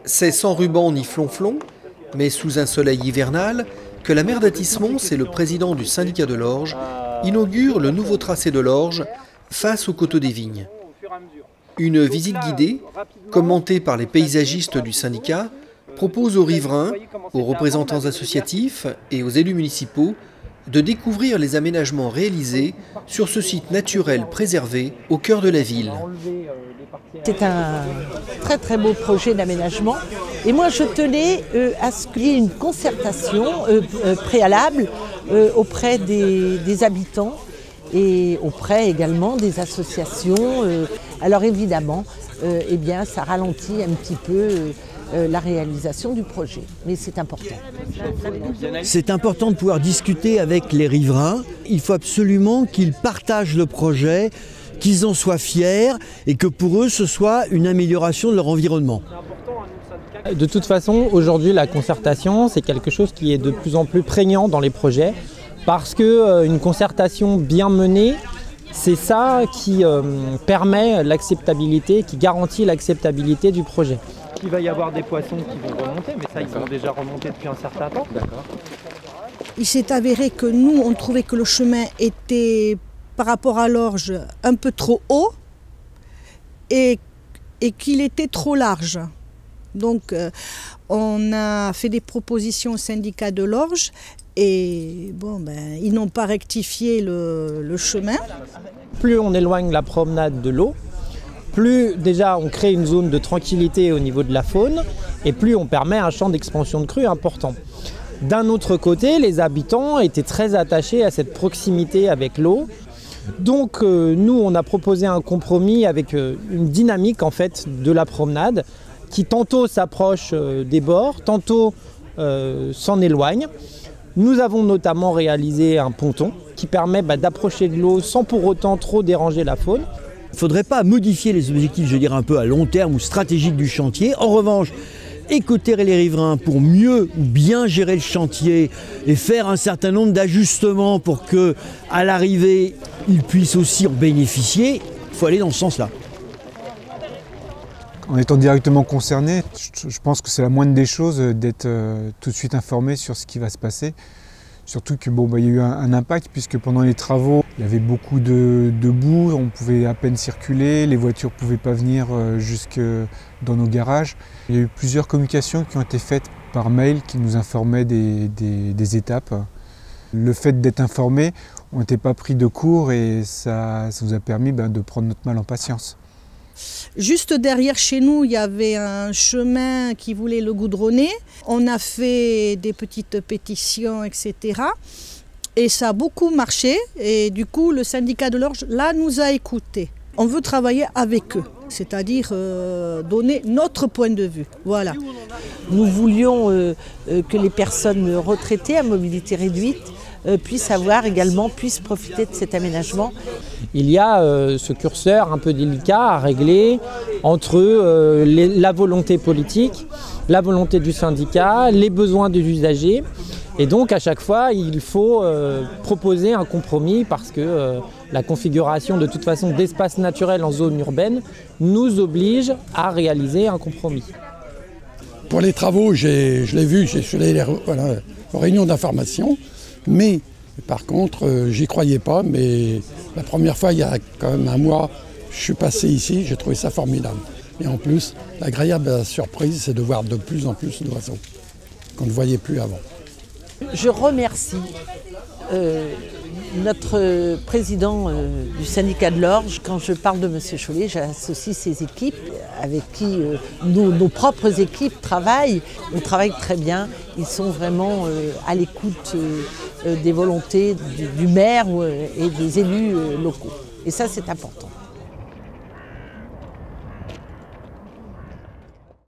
C'est sans ruban ni flonflon, mais sous un soleil hivernal, que la maire d'Athis-Mons et le président du syndicat de l'Orge inaugurent le nouveau tracé de l'Orge face au coteau des Vignes. Une visite guidée, commentée par les paysagistes du syndicat, propose aux riverains, aux représentants associatifs et aux élus municipaux de découvrir les aménagements réalisés sur ce site naturel préservé au cœur de la ville. C'est un très très beau projet d'aménagement et moi je tenais à ce qu'il y ait une concertation préalable auprès des habitants et auprès également des associations. Alors évidemment, eh bien, ça ralentit un petit peu la réalisation du projet, mais c'est important. C'est important de pouvoir discuter avec les riverains. Il faut absolument qu'ils partagent le projet, qu'ils en soient fiers et que pour eux ce soit une amélioration de leur environnement. De toute façon, aujourd'hui la concertation c'est quelque chose qui est de plus en plus prégnant dans les projets parce qu'une concertation bien menée, c'est ça qui permet l'acceptabilité, qui garantit l'acceptabilité du projet. Il va y avoir des poissons qui vont remonter, mais ça ils ont déjà remonté depuis un certain temps. Il s'est avéré que nous on trouvait que le chemin était par rapport à l'Orge un peu trop haut et qu'il était trop large. Donc on a fait des propositions au syndicat de l'Orge et bon, ils n'ont pas rectifié le chemin. Plus on éloigne la promenade de l'eau, plus déjà on crée une zone de tranquillité au niveau de la faune et plus on permet un champ d'expansion de crues important. D'un autre côté, les habitants étaient très attachés à cette proximité avec l'eau. Donc nous on a proposé un compromis avec une dynamique en fait de la promenade qui tantôt s'approche des bords, tantôt s'en éloigne. Nous avons notamment réalisé un ponton qui permet d'approcher de l'eau sans pour autant trop déranger la faune. Il ne faudrait pas modifier les objectifs, je dirais un peu à long terme ou stratégiques du chantier. En revanche, écouter les riverains pour mieux ou bien gérer le chantier et faire un certain nombre d'ajustements pour que, à l'arrivée, ils puissent aussi en bénéficier, il faut aller dans ce sens-là. En étant directement concerné, je pense que c'est la moindre des choses d'être tout de suite informé sur ce qui va se passer. Surtout que il y a eu un impact puisque pendant les travaux, il y avait beaucoup de boue, on pouvait à peine circuler, les voitures ne pouvaient pas venir jusque dans nos garages. Il y a eu plusieurs communications qui ont été faites par mail qui nous informaient des étapes. Le fait d'être informé, on n'était pas pris de court et ça nous a permis de prendre notre mal en patience. Juste derrière chez nous, il y avait un chemin qui voulait le goudronner. On a fait des petites pétitions, etc. Et ça a beaucoup marché. Et du coup, le syndicat de l'Orge, là, nous a écoutés. On veut travailler avec eux, c'est-à-dire donner notre point de vue. Voilà. Nous voulions que les personnes retraitées à mobilité réduite puissent profiter de cet aménagement. Il y a ce curseur un peu délicat à régler entre la volonté politique, la volonté du syndicat, les besoins des usagers. Et donc à chaque fois, il faut proposer un compromis parce que la configuration de toute façon d'espace naturel en zone urbaine nous oblige à réaliser un compromis. Pour les travaux, je l'ai vu, j'ai fait les réunions d'information. Mais par contre, j'y croyais pas, mais la première fois, il y a quand même un mois, je suis passé ici, j'ai trouvé ça formidable. Et en plus, l'agréable surprise, c'est de voir de plus en plus d'oiseaux qu'on ne voyait plus avant. Je remercie notre président du syndicat de l'Orge. Quand je parle de M. Chollet, j'associe ses équipes avec qui nos propres équipes travaillent. On travaille très bien. Ils sont vraiment à l'écoute des volontés du maire et des élus locaux. Et ça, c'est important.